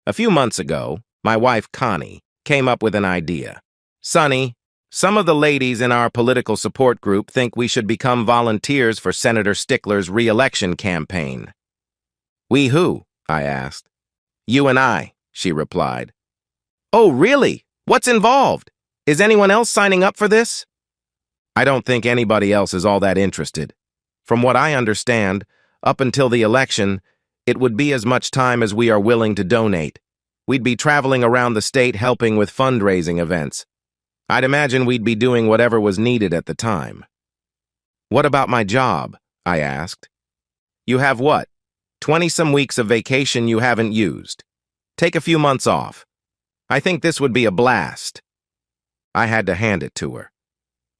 A few months ago, my wife Connie came up with an idea. Sonny, some of the ladies in our political support group think we should become volunteers for Senator Stickler's re-election campaign. We who? I asked. You and I, she replied. Oh, really? What's involved? Is anyone else signing up for this? I don't think anybody else is all that interested. From what I understand, up until the election, it would be as much time as we are willing to donate. We'd be traveling around the state helping with fundraising events. I'd imagine we'd be doing whatever was needed at the time. What about my job? I asked. You have what? 20-some weeks of vacation you haven't used. Take a few months off. I think this would be a blast. I had to hand it to her.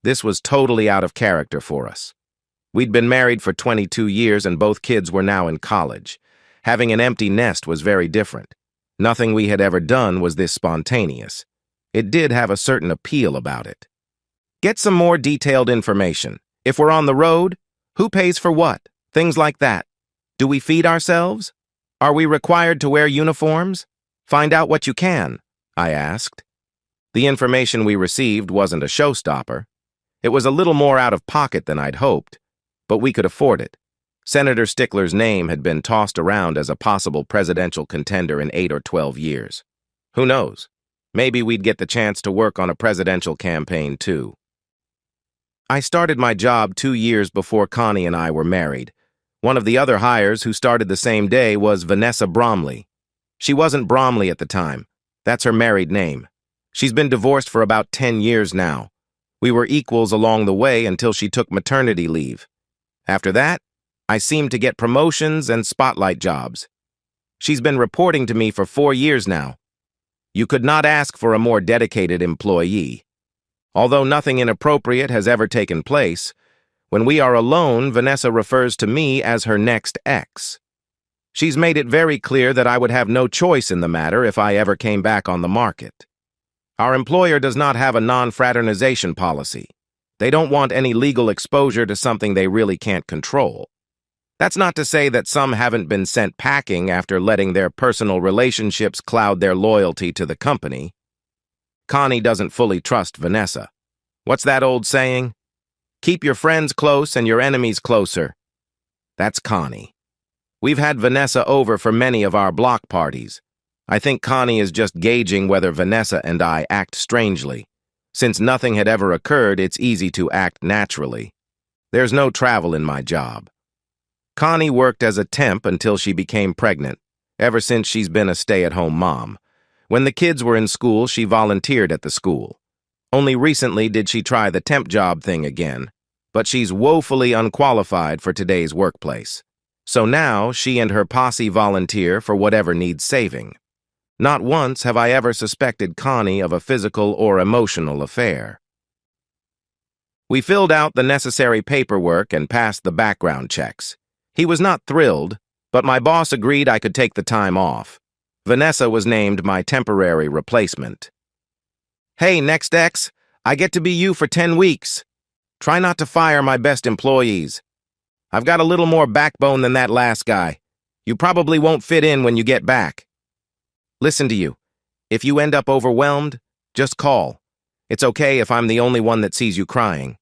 This was totally out of character for us. We'd been married for 22 years and both kids were now in college. Having an empty nest was very different. Nothing we had ever done was this spontaneous. It did have a certain appeal about it. Get some more detailed information. If we're on the road, who pays for what? Things like that. Do we feed ourselves? Are we required to wear uniforms? Find out what you can, I asked. The information we received wasn't a showstopper. It was a little more out of pocket than I'd hoped, but we could afford it. Senator Stickler's name had been tossed around as a possible presidential contender in 8 or 12 years. Who knows? Maybe we'd get the chance to work on a presidential campaign, too. I started my job 2 years before Connie and I were married. One of the other hires who started the same day was Vanessa Bromley. She wasn't Bromley at the time. That's her married name. She's been divorced for about 10 years now. We were equals along the way until she took maternity leave. After that, I seemed to get promotions and spotlight jobs. She's been reporting to me for 4 years now. You could not ask for a more dedicated employee. Although nothing inappropriate has ever taken place, when we are alone, Vanessa refers to me as her next ex. She's made it very clear that I would have no choice in the matter if I ever came back on the market. Our employer does not have a non-fraternization policy. They don't want any legal exposure to something they really can't control. That's not to say that some haven't been sent packing after letting their personal relationships cloud their loyalty to the company. Connie doesn't fully trust Vanessa. What's that old saying? Keep your friends close and your enemies closer. That's Connie. We've had Vanessa over for many of our block parties. I think Connie is just gauging whether Vanessa and I act strangely. Since nothing had ever occurred, it's easy to act naturally. There's no travel in my job. Connie worked as a temp until she became pregnant, ever since she's been a stay-at-home mom. When the kids were in school, she volunteered at the school. Only recently did she try the temp job thing again, but she's woefully unqualified for today's workplace. So now she and her posse volunteer for whatever needs saving. Not once have I ever suspected Connie of a physical or emotional affair. We filled out the necessary paperwork and passed the background checks. He was not thrilled, but my boss agreed I could take the time off. Vanessa was named my temporary replacement. Hey, Next Ex, I get to be you for 10 weeks. Try not to fire my best employees. I've got a little more backbone than that last guy. You probably won't fit in when you get back. Listen to you. If you end up overwhelmed, just call. It's okay if I'm the only one that sees you crying.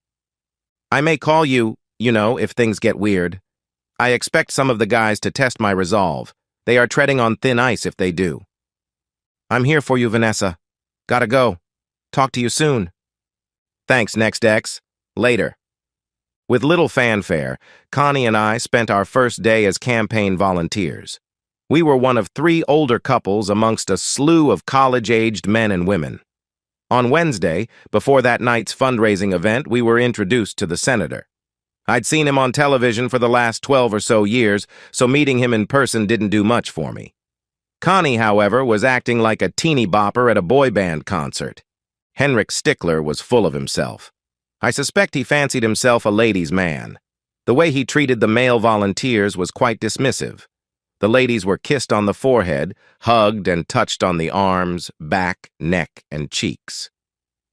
I may call you, if things get weird. I expect some of the guys to test my resolve. They are treading on thin ice if they do. I'm here for you, Vanessa. Gotta go. Talk to you soon. Thanks, Next Ex. Later. With little fanfare, Connie and I spent our first day as campaign volunteers. We were one of 3 older couples amongst a slew of college-aged men and women. On Wednesday, before that night's fundraising event, we were introduced to the senator. I'd seen him on television for the last 12 or so years, so meeting him in person didn't do much for me. Connie, however, was acting like a teeny bopper at a boy band concert. Henrik Stickler was full of himself. I suspect he fancied himself a ladies' man. The way he treated the male volunteers was quite dismissive. The ladies were kissed on the forehead, hugged and touched on the arms, back, neck, and cheeks.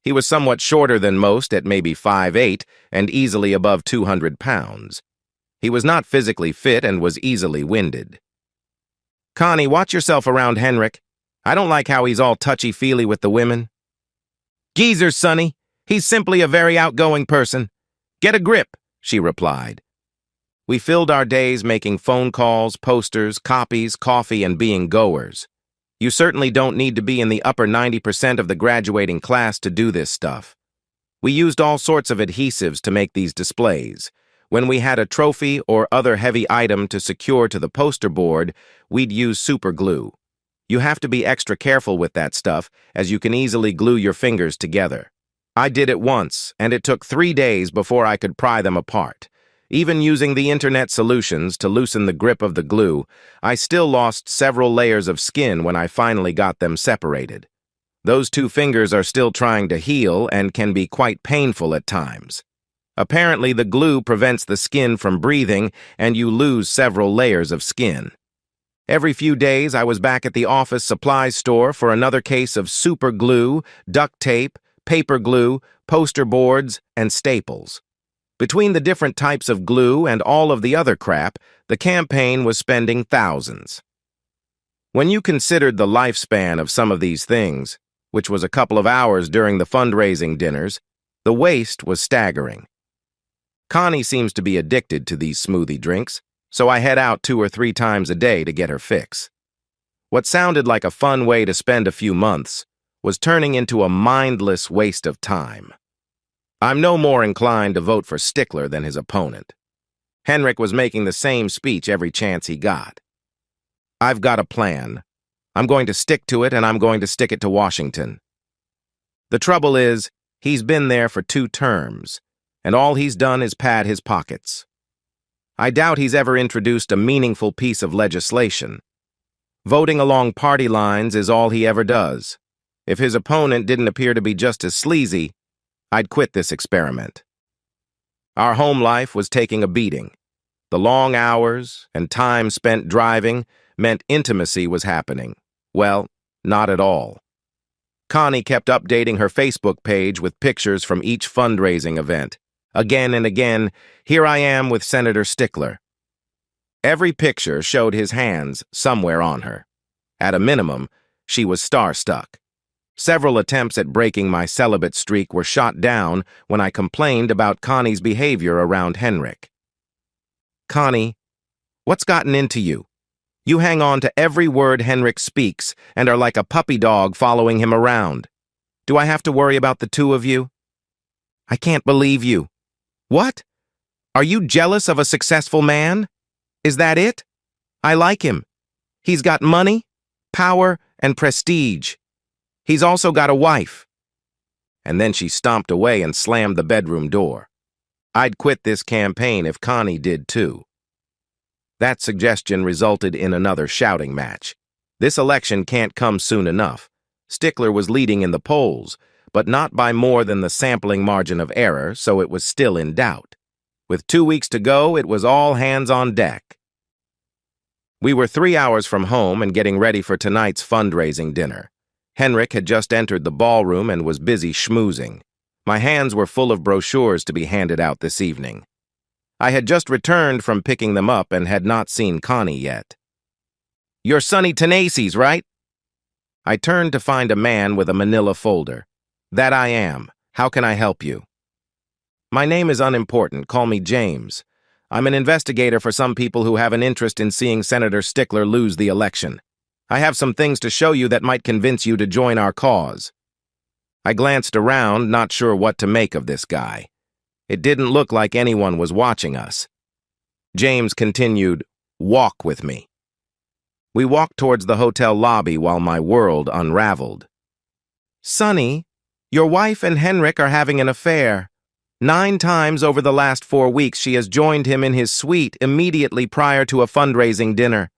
He was somewhat shorter than most at maybe 5'8" and easily above 200 pounds. He was not physically fit and was easily winded. Connie, watch yourself around Henrik. I don't like how he's all touchy-feely with the women. Geezer, Sonny. He's simply a very outgoing person. Get a grip, she replied. We filled our days making phone calls, posters, copies, coffee, and being goers. You certainly don't need to be in the upper 90% of the graduating class to do this stuff. We used all sorts of adhesives to make these displays. When we had a trophy or other heavy item to secure to the poster board, we'd use super glue. You have to be extra careful with that stuff, as you can easily glue your fingers together. I did it once, and it took 3 days before I could pry them apart. Even using the internet solutions to loosen the grip of the glue, I still lost several layers of skin when I finally got them separated. Those 2 fingers are still trying to heal and can be quite painful at times. Apparently, the glue prevents the skin from breathing, and you lose several layers of skin. Every few days, I was back at the office supplies store for another case of super glue, duct tape, paper glue, poster boards, and staples. Between the different types of glue and all of the other crap, the campaign was spending thousands. When you considered the lifespan of some of these things, which was a couple of hours during the fundraising dinners, the waste was staggering. Connie seems to be addicted to these smoothie drinks, so I head out 2 or 3 times a day to get her fix. What sounded like a fun way to spend a few months was turning into a mindless waste of time. I'm no more inclined to vote for Stickler than his opponent. Henrik was making the same speech every chance he got. I've got a plan. I'm going to stick to it, and I'm going to stick it to Washington. The trouble is, he's been there for 2 terms, and all he's done is pad his pockets. I doubt he's ever introduced a meaningful piece of legislation. Voting along party lines is all he ever does. If his opponent didn't appear to be just as sleazy, I'd quit this experiment. Our home life was taking a beating. The long hours and time spent driving meant intimacy was happening. Well, not at all. Connie kept updating her Facebook page with pictures from each fundraising event. Again and again, here I am with Senator Stickler. Every picture showed his hands somewhere on her. At a minimum, she was star-stuck. Several attempts at breaking my celibate streak were shot down when I complained about Connie's behavior around Henrik. Connie, what's gotten into you? You hang on to every word Henrik speaks and are like a puppy dog following him around. Do I have to worry about the 2 of you? I can't believe you. What? Are you jealous of a successful man? Is that it? I like him. He's got money, power, and prestige. He's also got a wife. And then she stomped away and slammed the bedroom door. I'd quit this campaign if Connie did too. That suggestion resulted in another shouting match. This election can't come soon enough. Stickler was leading in the polls, but not by more than the sampling margin of error, so it was still in doubt. With 2 weeks to go, it was all hands on deck. We were 3 hours from home and getting ready for tonight's fundraising dinner. Henrik had just entered the ballroom and was busy schmoozing. My hands were full of brochures to be handed out this evening. I had just returned from picking them up and had not seen Connie yet. You're Sonny Tenaces, right? I turned to find a man with a manila folder. That I am. How can I help you? My name is unimportant. Call me James. I'm an investigator for some people who have an interest in seeing Senator Stickler lose the election. I have some things to show you that might convince you to join our cause. I glanced around, not sure what to make of this guy. It didn't look like anyone was watching us. James continued, "Walk with me." We walked towards the hotel lobby while my world unraveled. Sonny, your wife and Henrik are having an affair. 9 times over the last 4 weeks she has joined him in his suite immediately prior to a fundraising dinner.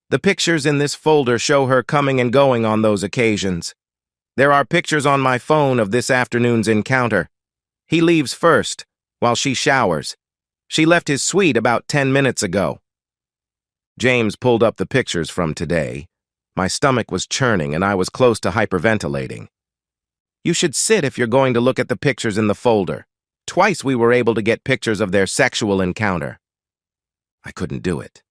The pictures in this folder show her coming and going on those occasions. There are pictures on my phone of this afternoon's encounter. He leaves first, while she showers. She left his suite about 10 minutes ago. James pulled up the pictures from today. My stomach was churning and I was close to hyperventilating. You should sit if you're going to look at the pictures in the folder. Twice we were able to get pictures of their sexual encounter. I couldn't do it.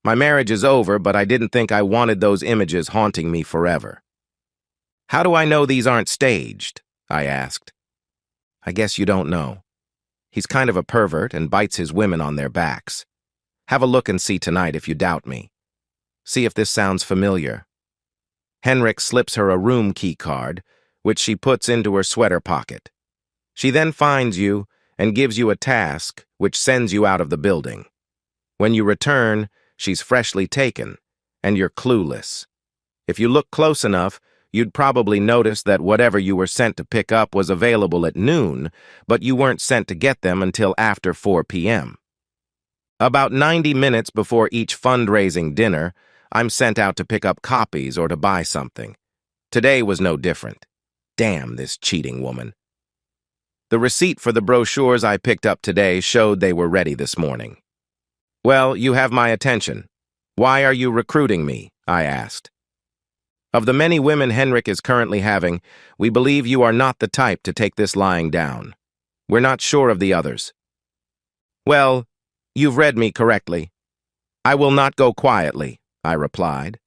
My marriage is over, but I didn't think I wanted those images haunting me forever. How do I know these aren't staged? I asked. I guess you don't know. He's kind of a pervert and bites his women on their backs. Have a look and see tonight if you doubt me. See if this sounds familiar. Henrik slips her a room key card, which she puts into her sweater pocket. She then finds you and gives you a task, which sends you out of the building. When you return, she's freshly taken, and you're clueless. If you look close enough, you'd probably notice that whatever you were sent to pick up was available at noon, but you weren't sent to get them until after 4 p.m. About 90 minutes before each fundraising dinner, I'm sent out to pick up copies or to buy something. Today was no different. Damn this cheating woman. The receipt for the brochures I picked up today showed they were ready this morning. Well, you have my attention. Why are you recruiting me? I asked. Of the many women Henrik is currently having, we believe you are not the type to take this lying down. We're not sure of the others. Well, you've read me correctly. I will not go quietly, I replied.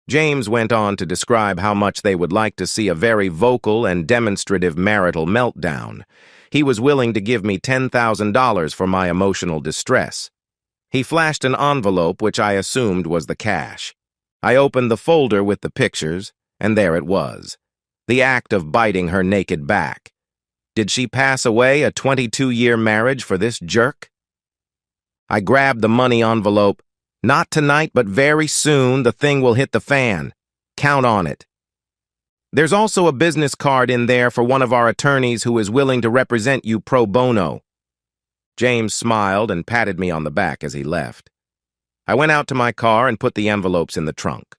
James went on to describe how much they would like to see a very vocal and demonstrative marital meltdown. He was willing to give me $10,000 for my emotional distress. He flashed an envelope which I assumed was the cash. I opened the folder with the pictures, and there it was. The act of biting her naked back. Did she pass away a 22-year marriage for this jerk? I grabbed the money envelope. Not tonight, but very soon the thing will hit the fan. Count on it. There's also a business card in there for one of our attorneys who is willing to represent you pro bono. James smiled and patted me on the back as he left. I went out to my car and put the envelopes in the trunk.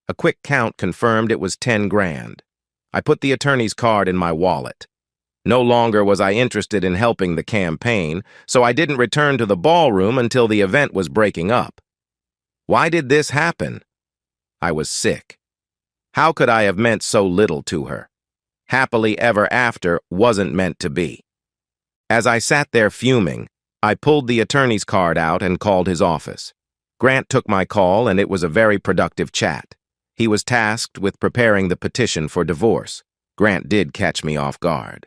A quick count confirmed it was 10 grand. I put the attorney's card in my wallet. No longer was I interested in helping the campaign, so I didn't return to the ballroom until the event was breaking up. Why did this happen? I was sick. How could I have meant so little to her? Happily ever after wasn't meant to be. As I sat there fuming, I pulled the attorney's card out and called his office. Grant took my call, and it was a very productive chat. He was tasked with preparing the petition for divorce. Grant did catch me off guard.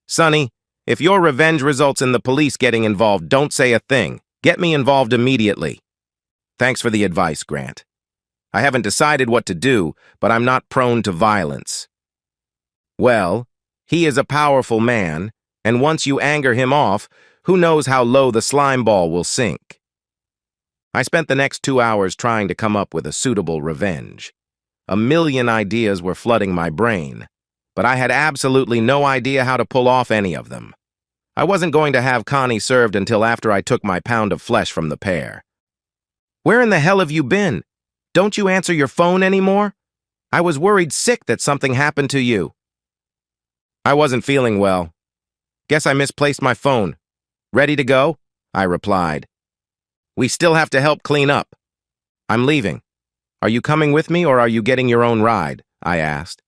Sonny, if your revenge results in the police getting involved, don't say a thing. Get me involved immediately. Thanks for the advice, Grant. I haven't decided what to do, but I'm not prone to violence. Well, he is a powerful man, and once you anger him off, who knows how low the slime ball will sink. I spent the next 2 hours trying to come up with a suitable revenge. A million ideas were flooding my brain, but I had absolutely no idea how to pull off any of them. I wasn't going to have Connie served until after I took my pound of flesh from the pair. Where in the hell have you been? Don't you answer your phone anymore? I was worried sick that something happened to you. I wasn't feeling well. Guess I misplaced my phone. Ready to go? I replied. We still have to help clean up. I'm leaving. Are you coming with me or are you getting your own ride? I asked.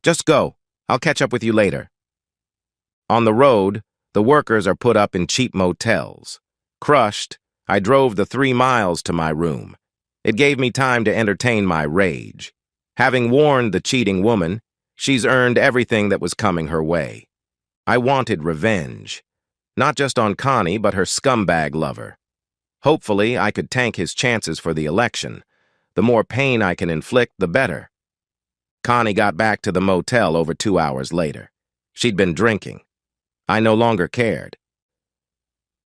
Just go. I'll catch up with you later. On the road, the workers are put up in cheap motels. Crushed, I drove the 3 miles to my room. It gave me time to entertain my rage. Having warned the cheating woman, she's earned everything that was coming her way. I wanted revenge. Not just on Connie, but her scumbag lover. Hopefully, I could tank his chances for the election. The more pain I can inflict, the better. Connie got back to the motel over 2 hours later. She'd been drinking. I no longer cared.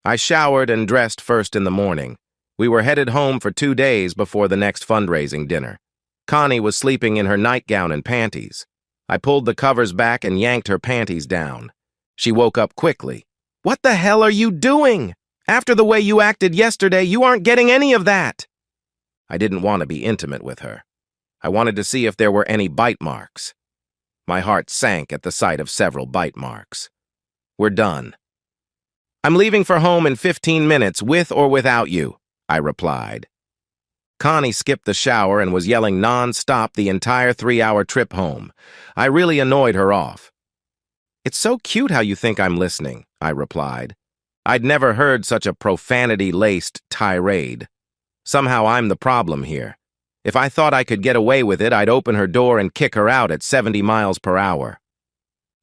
I showered and dressed first in the morning. We were headed home for 2 days before the next fundraising dinner. Connie was sleeping in her nightgown and panties. I pulled the covers back and yanked her panties down. She woke up quickly. What the hell are you doing? After the way you acted yesterday, you aren't getting any of that. I didn't want to be intimate with her. I wanted to see if there were any bite marks. My heart sank at the sight of several bite marks. We're done. I'm leaving for home in 15 minutes, with or without you, I replied. Connie skipped the shower and was yelling non-stop the entire 3-hour trip home. I really annoyed her off. It's so cute how you think I'm listening, I replied. I'd never heard such a profanity-laced tirade. Somehow I'm the problem here. If I thought I could get away with it, I'd open her door and kick her out at 70 miles per hour.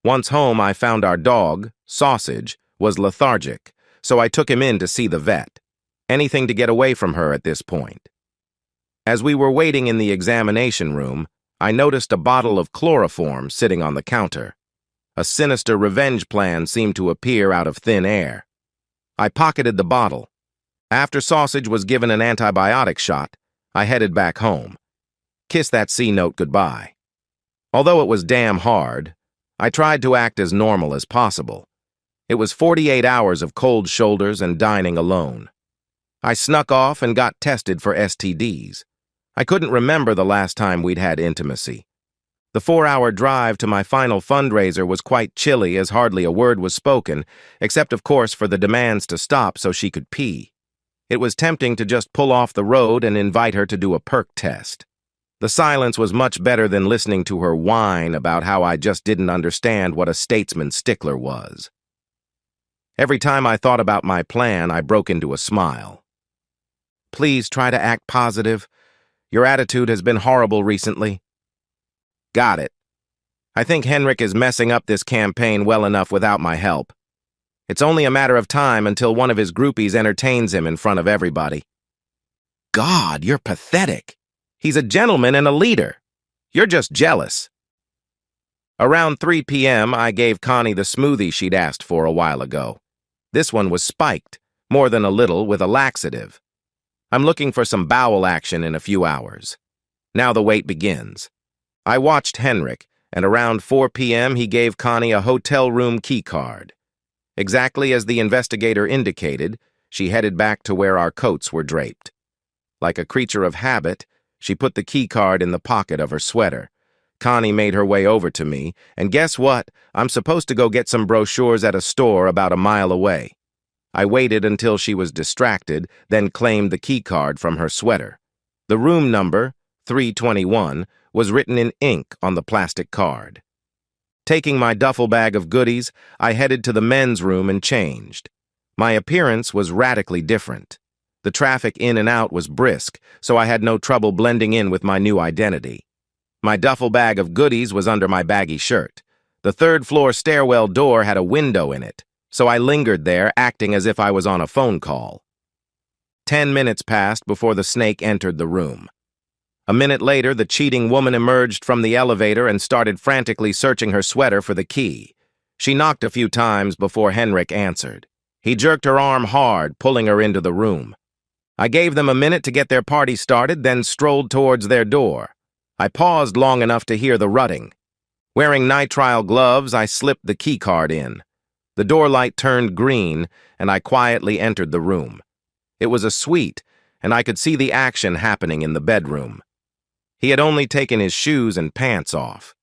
Once home, I found our dog, Sausage, was lethargic, so I took him in to see the vet. Anything to get away from her at this point. As we were waiting in the examination room, I noticed a bottle of chloroform sitting on the counter. A sinister revenge plan seemed to appear out of thin air. I pocketed the bottle. After Sausage was given an antibiotic shot, I headed back home. Kissed that C-note goodbye. Although it was damn hard, I tried to act as normal as possible. It was 48 hours of cold shoulders and dining alone. I snuck off and got tested for STDs. I couldn't remember the last time we'd had intimacy. The 4-hour drive to my final fundraiser was quite chilly as hardly a word was spoken, except of course for the demands to stop so she could pee. It was tempting to just pull off the road and invite her to do a perk test. The silence was much better than listening to her whine about how I just didn't understand what a statesman stickler was. Every time I thought about my plan, I broke into a smile. Please try to act positive. Your attitude has been horrible recently. Got it. I think Henrik is messing up this campaign well enough without my help. It's only a matter of time until one of his groupies entertains him in front of everybody. God, you're pathetic. He's a gentleman and a leader. You're just jealous. Around 3 p.m., I gave Connie the smoothie she'd asked for a while ago. This one was spiked, more than a little, with a laxative. I'm looking for some bowel action in a few hours. Now the wait begins. I watched Henrik, and around 4 p.m. he gave Connie a hotel room key card. Exactly as the investigator indicated, she headed back to where our coats were draped. Like a creature of habit, she put the key card in the pocket of her sweater. Connie made her way over to me, and guess what? I'm supposed to go get some brochures at a store about a mile away. I waited until she was distracted, then claimed the key card from her sweater. The room number, 321, was written in ink on the plastic card. Taking my duffel bag of goodies, I headed to the men's room and changed. My appearance was radically different. The traffic in and out was brisk, so I had no trouble blending in with my new identity. My duffel bag of goodies was under my baggy shirt. The third-floor stairwell door had a window in it, so I lingered there, acting as if I was on a phone call. 10 minutes passed before the snake entered the room. A minute later, the cheating woman emerged from the elevator and started frantically searching her sweater for the key. She knocked a few times before Henrik answered. He jerked her arm hard, pulling her into the room. I gave them a minute to get their party started, then strolled towards their door. I paused long enough to hear the rutting. Wearing nitrile gloves, I slipped the key card in. The door light turned green, and I quietly entered the room. It was a suite, and I could see the action happening in the bedroom. He had only taken his shoes and pants off.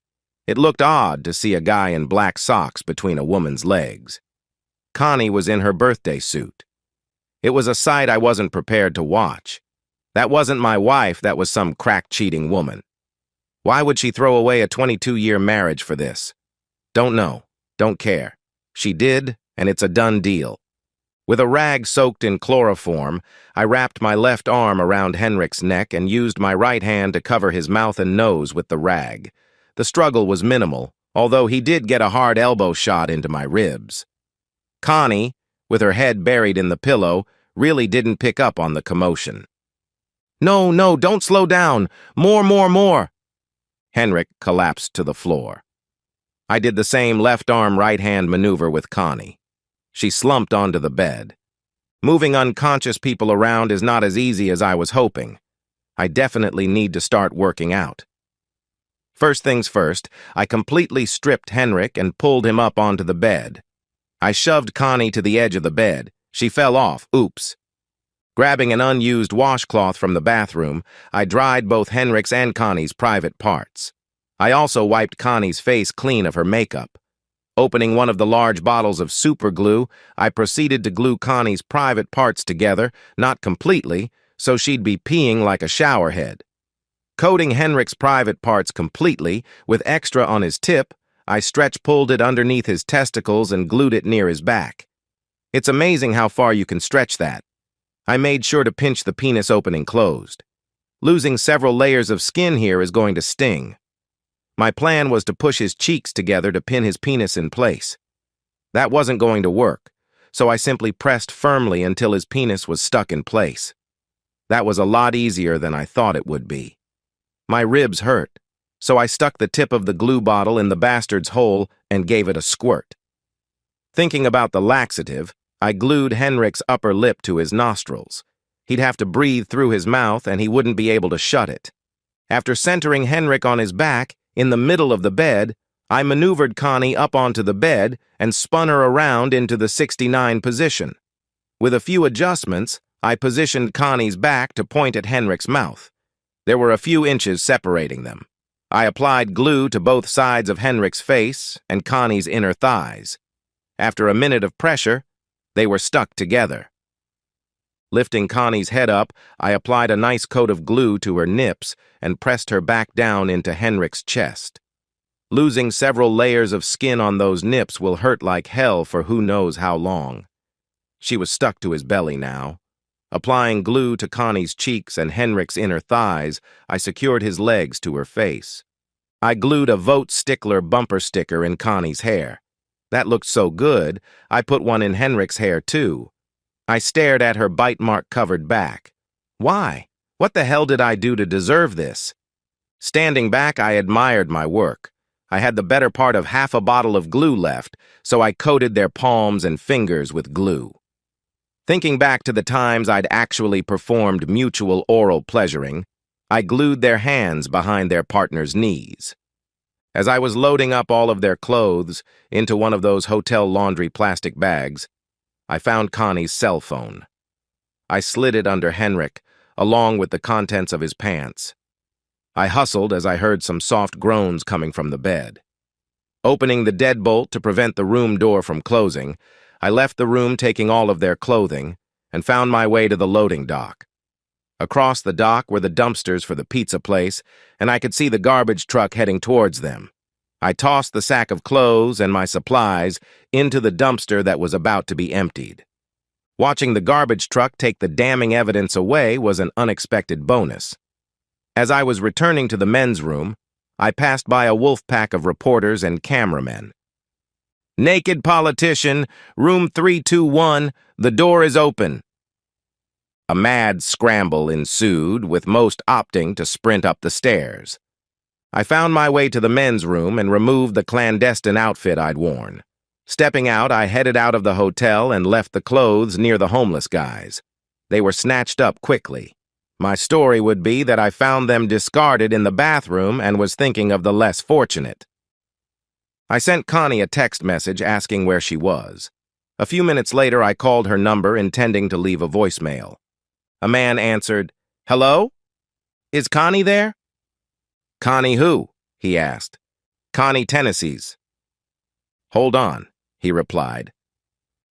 It looked odd to see a guy in black socks between a woman's legs. Connie was in her birthday suit. It was a sight I wasn't prepared to watch. That wasn't my wife, that was some crack-cheating woman. Why would she throw away a 22-year marriage for this? Don't know. Don't care. She did, and it's a done deal. With a rag soaked in chloroform, I wrapped my left arm around Henrik's neck and used my right hand to cover his mouth and nose with the rag. The struggle was minimal, although he did get a hard elbow shot into my ribs. Connie, with her head buried in the pillow, really didn't pick up on the commotion. No, don't slow down. More. Henrik collapsed to the floor. I did the same left arm, right hand maneuver with Connie. She slumped onto the bed. Moving unconscious people around is not as easy as I was hoping. I definitely need to start working out. First things first, I completely stripped Henrik and pulled him up onto the bed. I shoved Connie to the edge of the bed. She fell off. Oops. Grabbing an unused washcloth from the bathroom, I dried both Henrik's and Connie's private parts. I also wiped Connie's face clean of her makeup. Opening one of the large bottles of super glue, I proceeded to glue Connie's private parts together, not completely, so she'd be peeing like a showerhead. Coating Henrik's private parts completely, with extra on his tip, I stretch-pulled it underneath his testicles and glued it near his back. It's amazing how far you can stretch that. I made sure to pinch the penis opening closed. Losing several layers of skin here is going to sting. My plan was to push his cheeks together to pin his penis in place. That wasn't going to work, so I simply pressed firmly until his penis was stuck in place. That was a lot easier than I thought it would be. My ribs hurt, so I stuck the tip of the glue bottle in the bastard's hole and gave it a squirt. Thinking about the laxative, I glued Henrik's upper lip to his nostrils. He'd have to breathe through his mouth and he wouldn't be able to shut it. After centering Henrik on his back, in the middle of the bed, I maneuvered Connie up onto the bed and spun her around into the 69 position. With a few adjustments, I positioned Connie's back to point at Henrik's mouth. There were a few inches separating them. I applied glue to both sides of Henrik's face and Connie's inner thighs. After a minute of pressure, they were stuck together. Lifting Connie's head up, I applied a nice coat of glue to her nips and pressed her back down into Henrik's chest. Losing several layers of skin on those nips will hurt like hell for who knows how long. She was stuck to his belly now. Applying glue to Connie's cheeks and Henrik's inner thighs, I secured his legs to her face. I glued a Vote Stickler bumper sticker in Connie's hair. That looked so good, I put one in Henrik's hair too. I stared at her bite mark-covered back. Why? What the hell did I do to deserve this? Standing back, I admired my work. I had the better part of half a bottle of glue left, so I coated their palms and fingers with glue. Thinking back to the times I'd actually performed mutual oral pleasuring, I glued their hands behind their partner's knees. As I was loading up all of their clothes into one of those hotel laundry plastic bags, I found Connie's cell phone. I slid it under Henrik, along with the contents of his pants. I hustled as I heard some soft groans coming from the bed. Opening the deadbolt to prevent the room door from closing, I left the room taking all of their clothing and found my way to the loading dock. Across the dock were the dumpsters for the pizza place, and I could see the garbage truck heading towards them. I tossed the sack of clothes and my supplies into the dumpster that was about to be emptied. Watching the garbage truck take the damning evidence away was an unexpected bonus. As I was returning to the men's room, I passed by a wolf pack of reporters and cameramen. "Naked politician, room 321, the door is open." A mad scramble ensued, with most opting to sprint up the stairs. I found my way to the men's room and removed the clandestine outfit I'd worn. Stepping out, I headed out of the hotel and left the clothes near the homeless guys. They were snatched up quickly. My story would be that I found them discarded in the bathroom and was thinking of the less fortunate. I sent Connie a text message asking where she was. A few minutes later, I called her number intending to leave a voicemail. A man answered, "Hello? Is Connie there?" "Connie who?" he asked. "Connie Tennessee's." "Hold on," he replied.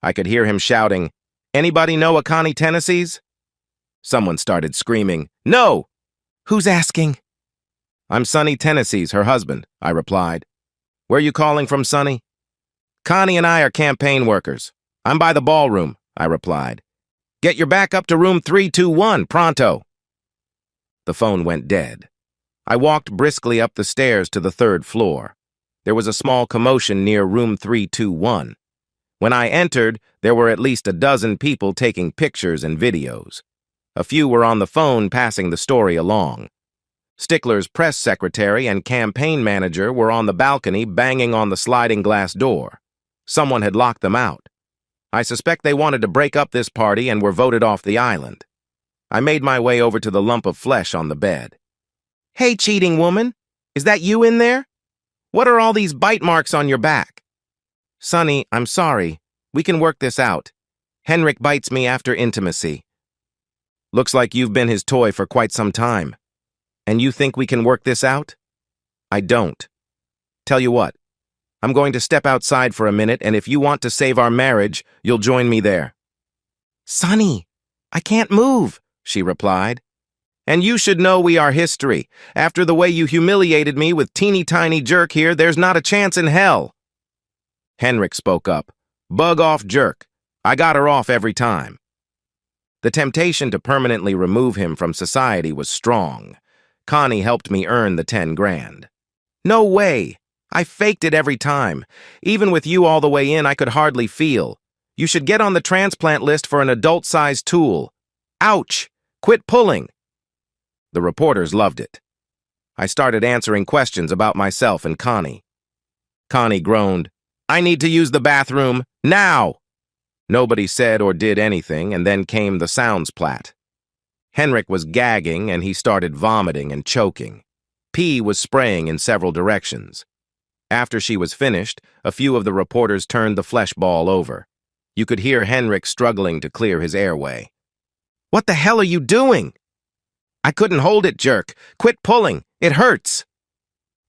I could hear him shouting, "Anybody know a Connie Tennessee's?" Someone started screaming, "No!" "Who's asking?" "I'm Sonny Tennessee's, her husband," I replied. "Where you calling from, Sonny?" "Connie and I are campaign workers. I'm by the ballroom," I replied. "Get your back up to room 321, pronto." The phone went dead. I walked briskly up the stairs to the third floor. There was a small commotion near room 321. When I entered, there were at least a dozen people taking pictures and videos. A few were on the phone passing the story along. Stickler's press secretary and campaign manager were on the balcony banging on the sliding glass door. Someone had locked them out. I suspect they wanted to break up this party and were voted off the island. I made my way over to the lump of flesh on the bed. "Hey, cheating woman, is that you in there? What are all these bite marks on your back?" "Sonny, I'm sorry. We can work this out. Henrik bites me after intimacy." "Looks like you've been his toy for quite some time. And you think we can work this out?" "I don't. Tell you what, I'm going to step outside for a minute, and if you want to save our marriage, you'll join me there." "Sonny, I can't move," she replied. "And you should know we are history. After the way you humiliated me with teeny-tiny jerk here, there's not a chance in hell." Henrik spoke up. "Bug off jerk. I got her off every time." The temptation to permanently remove him from society was strong. Connie helped me earn the 10 grand. No way! I faked it every time. Even with you all the way in, I could hardly feel. You should get on the transplant list for an adult-sized tool. Ouch! Quit pulling! The reporters loved it. I started answering questions about myself and Connie. Connie groaned, "I need to use the bathroom, now!" Nobody said or did anything, and then came the sounds plat. Henrik was gagging, and he started vomiting and choking. Pee was spraying in several directions. After she was finished, a few of the reporters turned the flesh ball over. You could hear Henrik struggling to clear his airway. "What the hell are you doing?" "I couldn't hold it, jerk. Quit pulling. It hurts."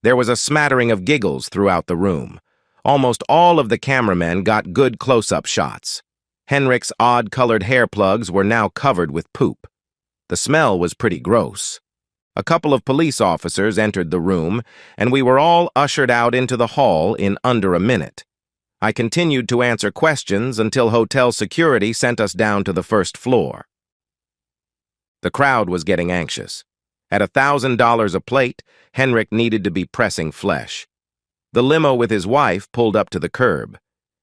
There was a smattering of giggles throughout the room. Almost all of the cameramen got good close-up shots. Henrik's odd-colored hair plugs were now covered with poop. The smell was pretty gross. A couple of police officers entered the room, and we were all ushered out into the hall in under a minute. I continued to answer questions until hotel security sent us down to the first floor. The crowd was getting anxious. At $1,000 a plate, Henrik needed to be pressing flesh. The limo with his wife pulled up to the curb.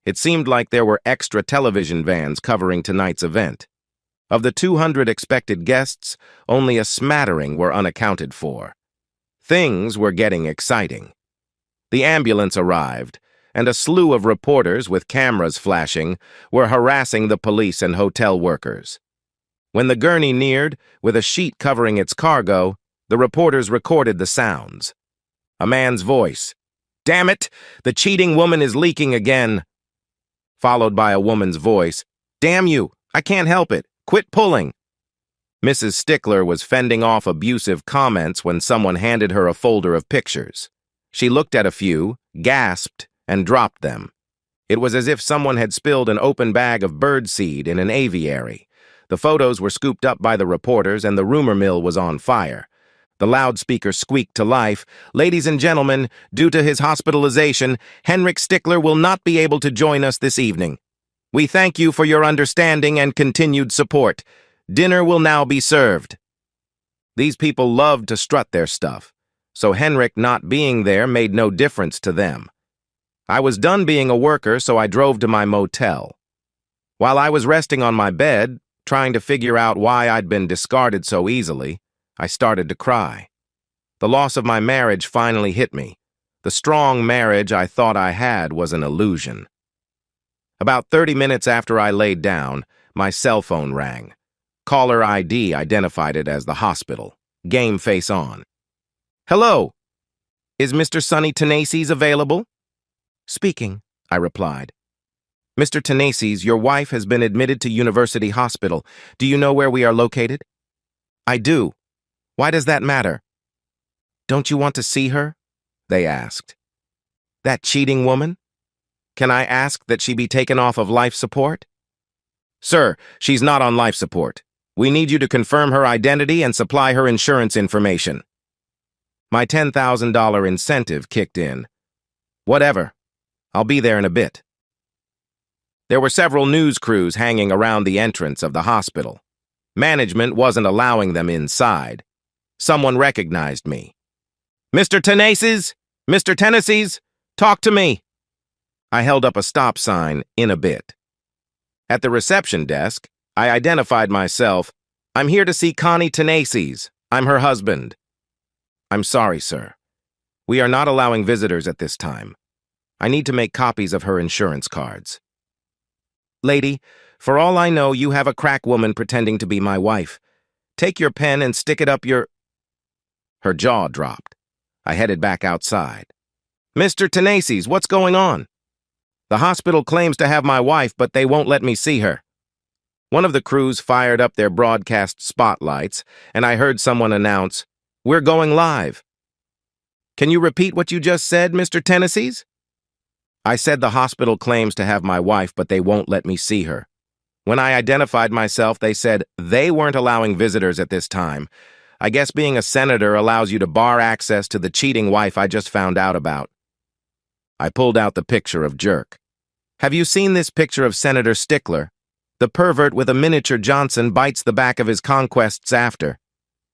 It seemed like there were extra television vans covering tonight's event. Of the 200 expected guests, only a smattering were unaccounted for. Things were getting exciting. The ambulance arrived, and a slew of reporters with cameras flashing were harassing the police and hotel workers. When the gurney neared, with a sheet covering its cargo, the reporters recorded the sounds. A man's voice, "Damn it, the cheating woman is leaking again," followed by a woman's voice, "Damn you, I can't help it, quit pulling." Mrs. Stickler was fending off abusive comments when someone handed her a folder of pictures. She looked at a few, gasped, and dropped them. It was as if someone had spilled an open bag of birdseed in an aviary. The photos were scooped up by the reporters, and the rumor mill was on fire. The loudspeaker squeaked to life, "Ladies and gentlemen, due to his hospitalization, Henrik Stickler will not be able to join us this evening. We thank you for your understanding and continued support. Dinner will now be served." These people loved to strut their stuff, so Henrik not being there made no difference to them. I was done being a worker, so I drove to my motel. While I was resting on my bed, trying to figure out why I'd been discarded so easily, I started to cry. The loss of my marriage finally hit me. The strong marriage I thought I had was an illusion. About 30 minutes after I laid down, my cell phone rang. Caller ID identified it as the hospital. Game face on. "Hello. Is Mr. Sonny Tenaces available?" "Speaking," I replied. "Mr. Tenaces, your wife has been admitted to University Hospital. Do you know where we are located?" "I do. Why does that matter?" "Don't you want to see her?" they asked. "That cheating woman? Can I ask that she be taken off of life support?" "Sir, she's not on life support. We need you to confirm her identity and supply her insurance information." My $10,000 incentive kicked in. "Whatever. I'll be there in a bit." There were several news crews hanging around the entrance of the hospital. Management wasn't allowing them inside. Someone recognized me. "Mr. Tenaces! Mr. Tenaces! Talk to me!" I held up a stop sign, "In a bit." At the reception desk, I identified myself. "I'm here to see Connie Tenaces. I'm her husband." "I'm sorry, sir. We are not allowing visitors at this time. I need to make copies of her insurance cards." "Lady, for all I know, you have a crack woman pretending to be my wife. Take your pen and stick it up your—" Her jaw dropped. I headed back outside. "Mr. Tenaces, what's going on?" "The hospital claims to have my wife, but they won't let me see her." One of the crews fired up their broadcast spotlights, and I heard someone announce, "We're going live." "Can you repeat what you just said, Mr. Tenaces?" "I said the hospital claims to have my wife, but they won't let me see her. When I identified myself, they said they weren't allowing visitors at this time. I guess being a senator allows you to bar access to the cheating wife I just found out about." I pulled out the picture of Jerk. "Have you seen this picture of Senator Stickler?" The pervert with a miniature Johnson bites the back of his conquests after.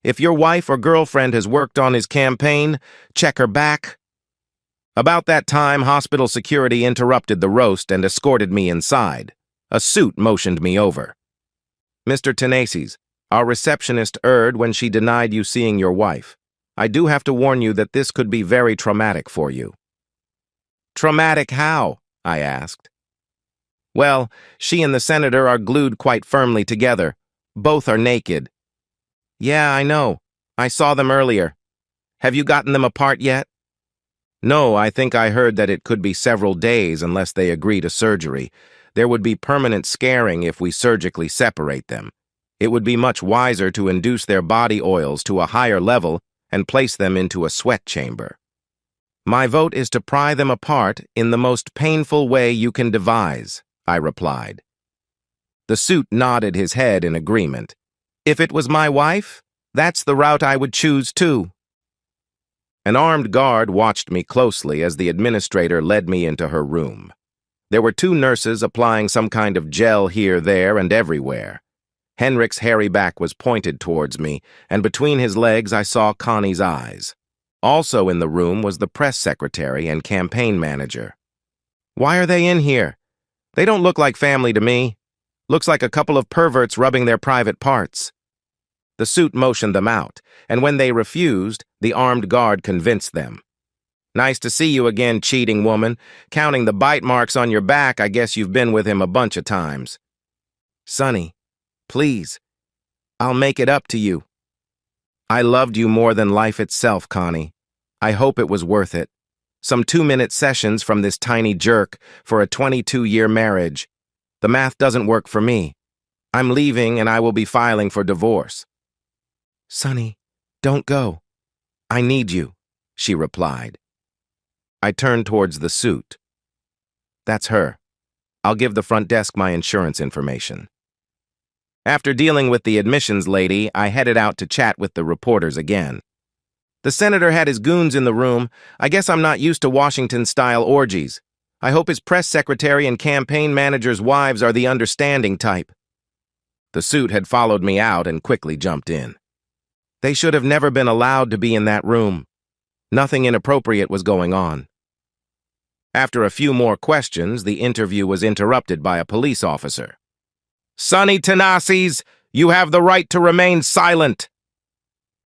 If your wife or girlfriend has worked on his campaign, check her back. About that time, hospital security interrupted the roast and escorted me inside. A suit motioned me over. Mr. Tenaces, our receptionist erred when she denied you seeing your wife. I do have to warn you that this could be very traumatic for you. Traumatic how? I asked. Well, she and the senator are glued quite firmly together. Both are naked. Yeah, I know. I saw them earlier. Have you gotten them apart yet? No, I think I heard that it could be several days unless they agree to surgery. There would be permanent scarring if we surgically separate them. It would be much wiser to induce their body oils to a higher level and place them into a sweat chamber. My vote is to pry them apart in the most painful way you can devise, I replied. The suit nodded his head in agreement. If it was my wife, that's the route I would choose too. An armed guard watched me closely as the administrator led me into her room. There were 2 nurses applying some kind of gel here, there, and everywhere. Henrik's hairy back was pointed towards me, and between his legs I saw Connie's eyes. Also in the room was the press secretary and campaign manager. Why are they in here? They don't look like family to me. Looks like a couple of perverts rubbing their private parts. The suit motioned them out, and when they refused, the armed guard convinced them. Nice to see you again, cheating woman. Counting the bite marks on your back, I guess you've been with him a bunch of times. Sonny, please, I'll make it up to you. I loved you more than life itself, Connie. I hope it was worth it. Some 2-minute sessions from this tiny jerk for a 22-year marriage. The math doesn't work for me. I'm leaving and I will be filing for divorce. Sonny, don't go. I need you, she replied. I turned towards the suit. That's her. I'll give the front desk my insurance information. After dealing with the admissions lady, I headed out to chat with the reporters again. The senator had his goons in the room. I guess I'm not used to Washington-style orgies. I hope his press secretary and campaign manager's wives are the understanding type. The suit had followed me out and quickly jumped in. They should have never been allowed to be in that room. Nothing inappropriate was going on. After a few more questions, the interview was interrupted by a police officer. Sonny Tenaces, you have the right to remain silent.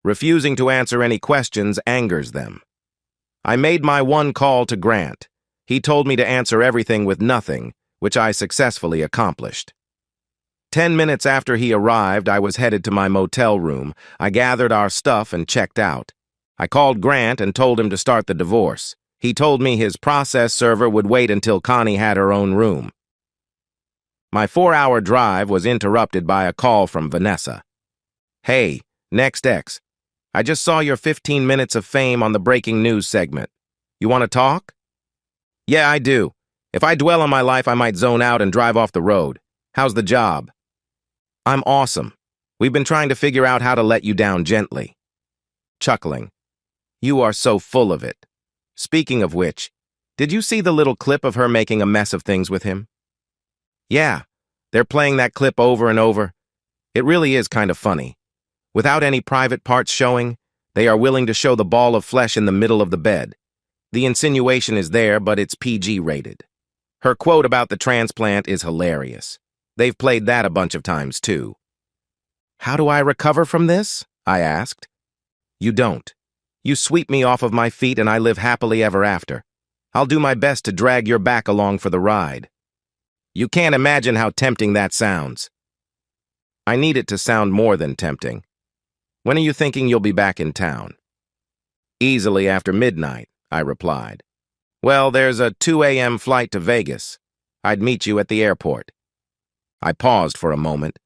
Refusing to answer any questions angers them. I made my one call to Grant. He told me to answer everything with nothing, which I successfully accomplished. 10 minutes after he arrived, I was headed to my motel room. I gathered our stuff and checked out. I called Grant and told him to start the divorce. He told me his process server would wait until Connie had her own room. My 4-hour drive was interrupted by a call from Vanessa. Hey, NextX. I just saw your 15 minutes of fame on the breaking news segment. You want to talk? Yeah, I do. If I dwell on my life, I might zone out and drive off the road. How's the job? I'm awesome. We've been trying to figure out how to let you down gently. Chuckling. You are so full of it. Speaking of which, did you see the little clip of her making a mess of things with him? Yeah, they're playing that clip over and over. It really is kind of funny. Without any private parts showing, they are willing to show the ball of flesh in the middle of the bed. The insinuation is there, but it's PG rated. Her quote about the transplant is hilarious. They've played that a bunch of times, too. How do I recover from this? I asked. You don't. You sweep me off of my feet and I live happily ever after. I'll do my best to drag your back along for the ride. You can't imagine how tempting that sounds. I need it to sound more than tempting. When are you thinking you'll be back in town? Easily after midnight, I replied. Well, there's a 2 a.m. flight to Vegas. I'd meet you at the airport. I paused for a moment.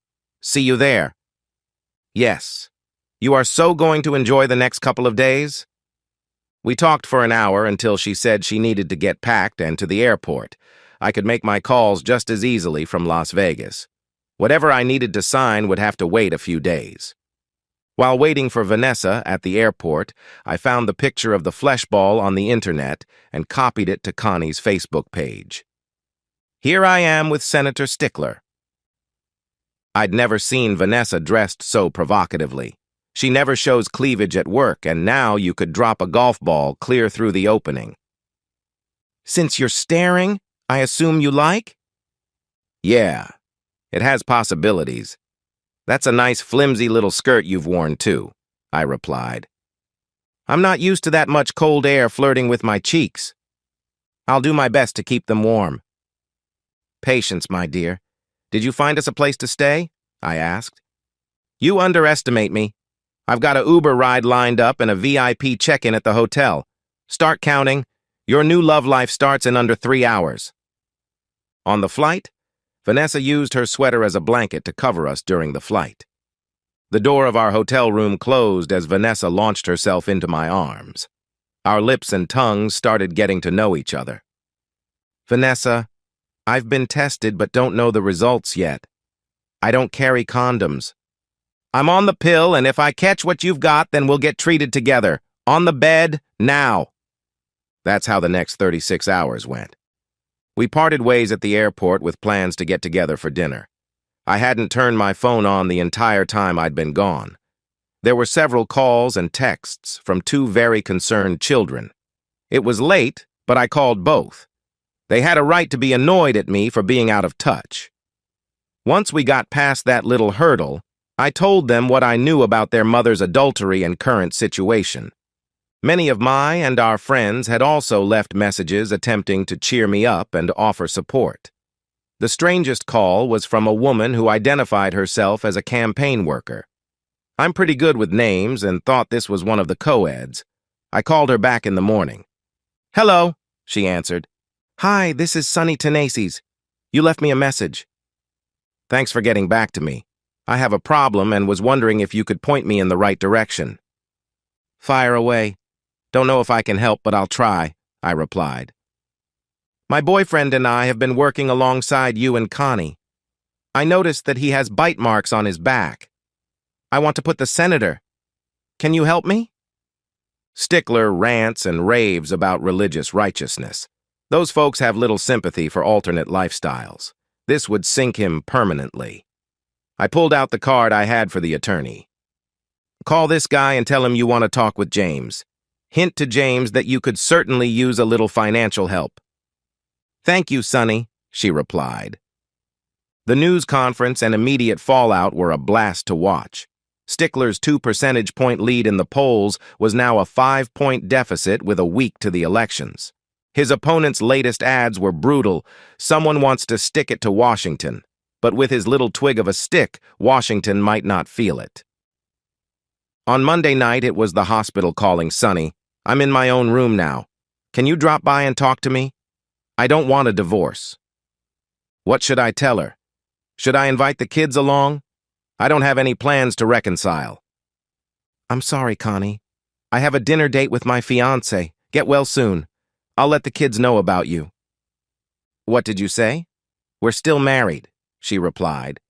See you there. Yes. You are so going to enjoy the next couple of days? We talked for an hour until she said she needed to get packed and to the airport. I could make my calls just as easily from Las Vegas. Whatever I needed to sign would have to wait a few days. While waiting for Vanessa at the airport, I found the picture of the fleshball on the internet and copied it to Connie's Facebook page. Here I am with Senator Stickler. I'd never seen Vanessa dressed so provocatively. She never shows cleavage at work, and now you could drop a golf ball clear through the opening. Since you're staring, I assume you like? Yeah, it has possibilities. That's a nice flimsy little skirt you've worn too, I replied. I'm not used to that much cold air flirting with my cheeks. I'll do my best to keep them warm. Patience, my dear. Did you find us a place to stay? I asked. You underestimate me. I've got an Uber ride lined up and a VIP check-in at the hotel. Start counting. Your new love life starts in under 3 hours. On the flight, Vanessa used her sweater as a blanket to cover us during the flight. The door of our hotel room closed as Vanessa launched herself into my arms. Our lips and tongues started getting to know each other. Vanessa, I've been tested but don't know the results yet. I don't carry condoms. I'm on the pill, and if I catch what you've got, then we'll get treated together. On the bed, now. That's how the next 36 hours went. We parted ways at the airport with plans to get together for dinner. I hadn't turned my phone on the entire time I'd been gone. There were several calls and texts from 2 very concerned children. It was late, but I called both. They had a right to be annoyed at me for being out of touch. Once we got past that little hurdle, I told them what I knew about their mother's adultery and current situation. Many of my and our friends had also left messages attempting to cheer me up and offer support. The strangest call was from a woman who identified herself as a campaign worker. I'm pretty good with names and thought this was one of the co-eds. I called her back in the morning. Hello, she answered. Hi, this is Sunny Tenaces. You left me a message. Thanks for getting back to me. I have a problem and was wondering if you could point me in the right direction. Fire away. Don't know if I can help, but I'll try, I replied. My boyfriend and I have been working alongside you and Connie. I noticed that he has bite marks on his back. I want to put the senator. Can you help me? Stickler rants and raves about religious righteousness. Those folks have little sympathy for alternate lifestyles. This would sink him permanently. I pulled out the card I had for the attorney. Call this guy and tell him you want to talk with James. Hint to James that you could certainly use a little financial help. Thank you, Sonny, she replied. The news conference and immediate fallout were a blast to watch. Stickler's 2 percentage point lead in the polls was now a 5-point deficit with a week to the elections. His opponent's latest ads were brutal. Someone wants to stick it to Washington. But with his little twig of a stick, Washington might not feel it. On Monday night, it was the hospital calling Sonny. I'm in my own room now. Can you drop by and talk to me? I don't want a divorce. What should I tell her? Should I invite the kids along? I don't have any plans to reconcile. I'm sorry, Connie. I have a dinner date with my fiancé. Get well soon. I'll let the kids know about you. What did you say? We're still married, she replied.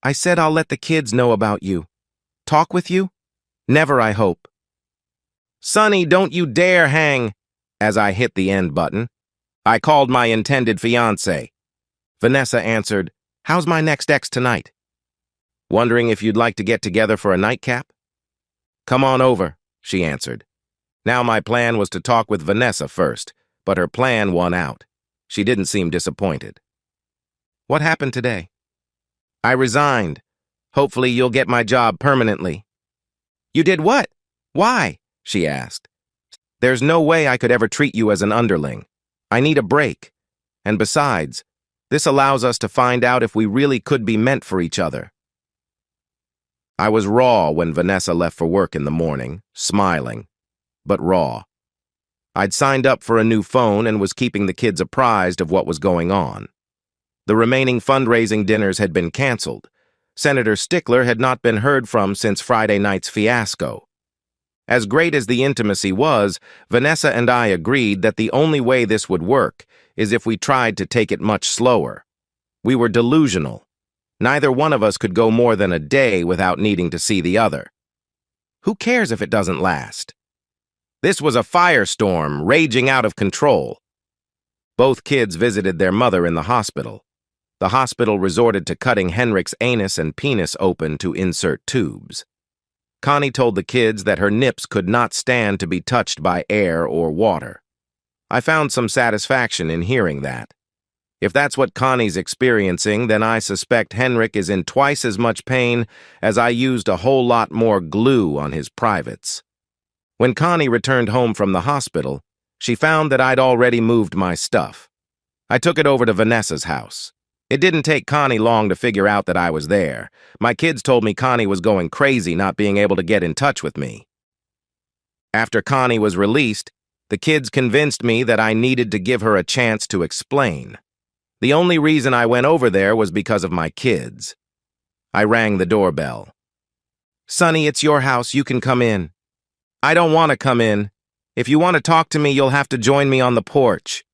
I said I'll let the kids know about you. Talk with you? Never, I hope. Sonny, don't you dare hang, as I hit the end button. I called my intended fiancé. Vanessa answered, How's my next ex tonight? Wondering if you'd like to get together for a nightcap? Come on over, she answered. Now my plan was to talk with Vanessa first, but her plan won out. She didn't seem disappointed. What happened today? I resigned. Hopefully you'll get my job permanently. You did what? Why? She asked. There's no way I could ever treat you as an underling. I need a break. And besides, this allows us to find out if we really could be meant for each other. I was raw when Vanessa left for work in the morning, smiling, but raw. I'd signed up for a new phone and was keeping the kids apprised of what was going on. The remaining fundraising dinners had been canceled. Senator Stickler had not been heard from since Friday night's fiasco. As great as the intimacy was, Vanessa and I agreed that the only way this would work is if we tried to take it much slower. We were delusional. Neither one of us could go more than a day without needing to see the other. Who cares if it doesn't last? This was a firestorm raging out of control. Both kids visited their mother in the hospital. The hospital resorted to cutting Henrik's anus and penis open to insert tubes. Connie told the kids that her nips could not stand to be touched by air or water. I found some satisfaction in hearing that. If that's what Connie's experiencing, then I suspect Henrik is in twice as much pain as I used a whole lot more glue on his privates. When Connie returned home from the hospital, she found that I'd already moved my stuff. I took it over to Vanessa's house. It didn't take Connie long to figure out that I was there. My kids told me Connie was going crazy not being able to get in touch with me. After Connie was released, the kids convinced me that I needed to give her a chance to explain. The only reason I went over there was because of my kids. I rang the doorbell. "Sonny, it's your house. You can come in." "I don't want to come in. If you want to talk to me, you'll have to join me on the porch."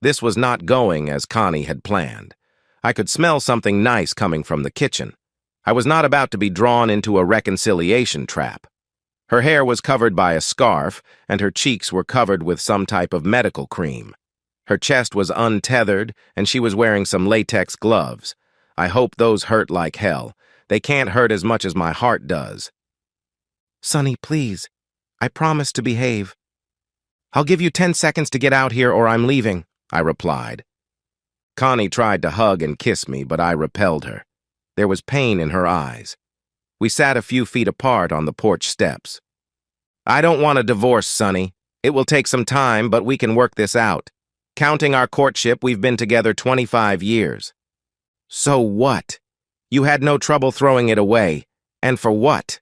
This was not going as Connie had planned. I could smell something nice coming from the kitchen. I was not about to be drawn into a reconciliation trap. Her hair was covered by a scarf, and her cheeks were covered with some type of medical cream. Her chest was untethered, and she was wearing some latex gloves. I hope those hurt like hell. They can't hurt as much as my heart does. "Sonny, please. I promise to behave." "I'll give you 10 seconds to get out here or I'm leaving," I replied. Connie tried to hug and kiss me, but I repelled her. There was pain in her eyes. We sat a few feet apart on the porch steps. "I don't want a divorce, Sonny. It will take some time, but we can work this out. Counting our courtship, we've been together 25 years. So what? You had no trouble throwing it away. And for what?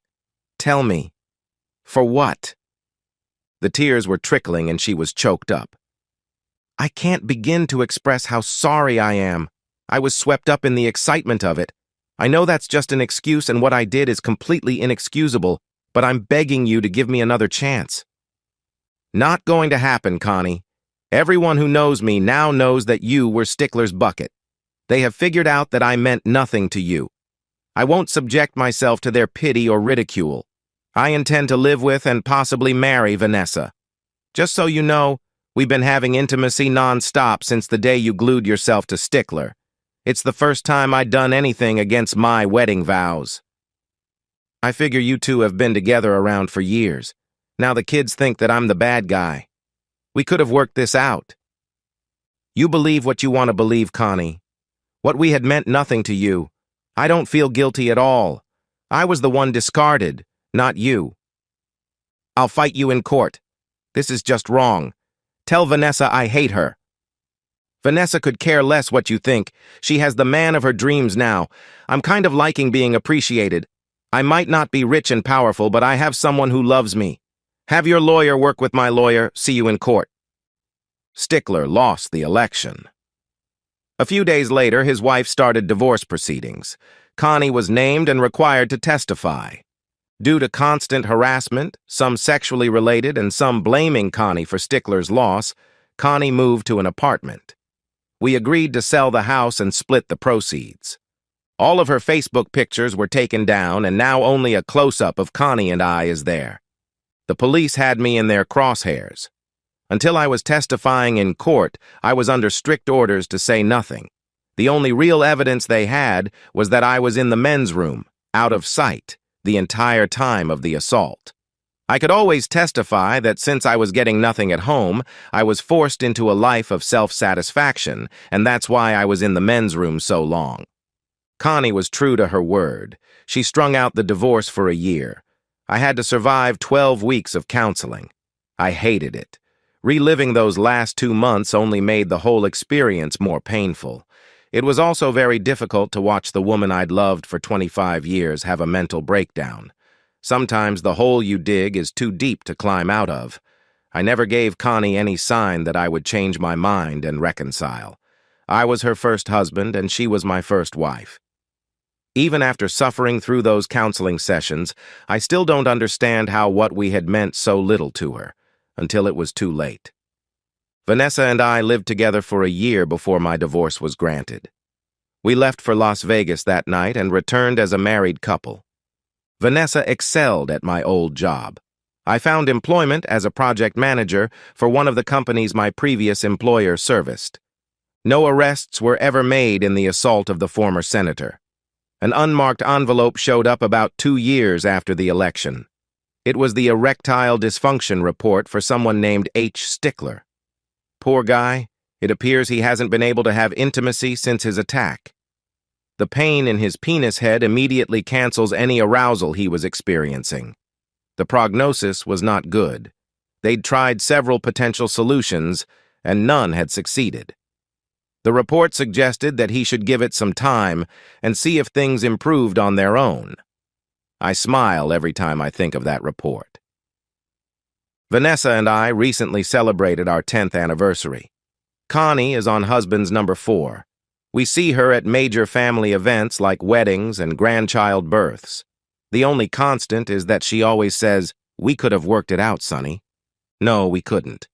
Tell me. For what?" The tears were trickling and she was choked up. "I can't begin to express how sorry I am. I was swept up in the excitement of it. I know that's just an excuse and what I did is completely inexcusable, but I'm begging you to give me another chance." "Not going to happen, Connie. Everyone who knows me now knows that you were Stickler's bucket. They have figured out that I meant nothing to you. I won't subject myself to their pity or ridicule. I intend to live with and possibly marry Vanessa. Just so you know, we've been having intimacy non-stop since the day you glued yourself to Stickler. It's the first time I'd done anything against my wedding vows. I figure you two have been together around for years. Now the kids think that I'm the bad guy. We could have worked this out. You believe what you want to believe, Connie. What we had meant nothing to you. I don't feel guilty at all. I was the one discarded, not you. I'll fight you in court. This is just wrong. Tell Vanessa I hate her." "Vanessa could care less what you think. She has the man of her dreams now. I'm kind of liking being appreciated. I might not be rich and powerful, but I have someone who loves me. Have your lawyer work with my lawyer. See you in court." Stickler lost the election. A few days later, his wife started divorce proceedings. Connie was named and required to testify. Due to constant harassment, some sexually related and some blaming Connie for Stickler's loss, Connie moved to an apartment. We agreed to sell the house and split the proceeds. All of her Facebook pictures were taken down, and now only a close-up of Connie and I is there. The police had me in their crosshairs. Until I was testifying in court, I was under strict orders to say nothing. The only real evidence they had was that I was in the men's room, out of sight, the entire time of the assault. I could always testify that since I was getting nothing at home, I was forced into a life of self-satisfaction, and that's why I was in the men's room so long. Connie was true to her word. She strung out the divorce for a year. I had to survive 12 weeks of counseling. I hated it. Reliving those last 2 months only made the whole experience more painful. It was also very difficult to watch the woman I'd loved for 25 years have a mental breakdown. Sometimes the hole you dig is too deep to climb out of. I never gave Connie any sign that I would change my mind and reconcile. I was her first husband and she was my first wife. Even after suffering through those counseling sessions, I still don't understand how what we had meant so little to her, until it was too late. Vanessa and I lived together for a year before my divorce was granted. We left for Las Vegas that night and returned as a married couple. Vanessa excelled at my old job. I found employment as a project manager for one of the companies my previous employer serviced. No arrests were ever made in the assault of the former senator. An unmarked envelope showed up about 2 years after the election. It was the erectile dysfunction report for someone named H. Stickler. Poor guy, it appears he hasn't been able to have intimacy since his attack. The pain in his penis head immediately cancels any arousal he was experiencing. The prognosis was not good. They'd tried several potential solutions, and none had succeeded. The report suggested that he should give it some time and see if things improved on their own. I smile every time I think of that report. Vanessa and I recently celebrated our 10th anniversary. Connie is on husband's number 4. We see her at major family events like weddings and grandchild births. The only constant is that she always says, "We could have worked it out, Sonny." No, we couldn't.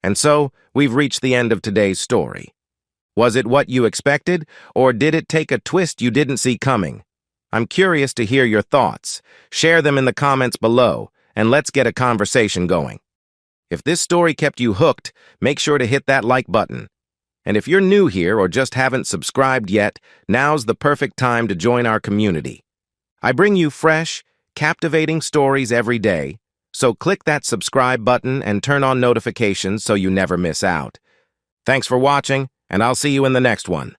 And so, we've reached the end of today's story. Was it what you expected, or did it take a twist you didn't see coming? I'm curious to hear your thoughts. Share them in the comments below, and let's get a conversation going. If this story kept you hooked, make sure to hit that like button. And if you're new here or just haven't subscribed yet, now's the perfect time to join our community. I bring you fresh, captivating stories every day, so click that subscribe button and turn on notifications so you never miss out. Thanks for watching, and I'll see you in the next one.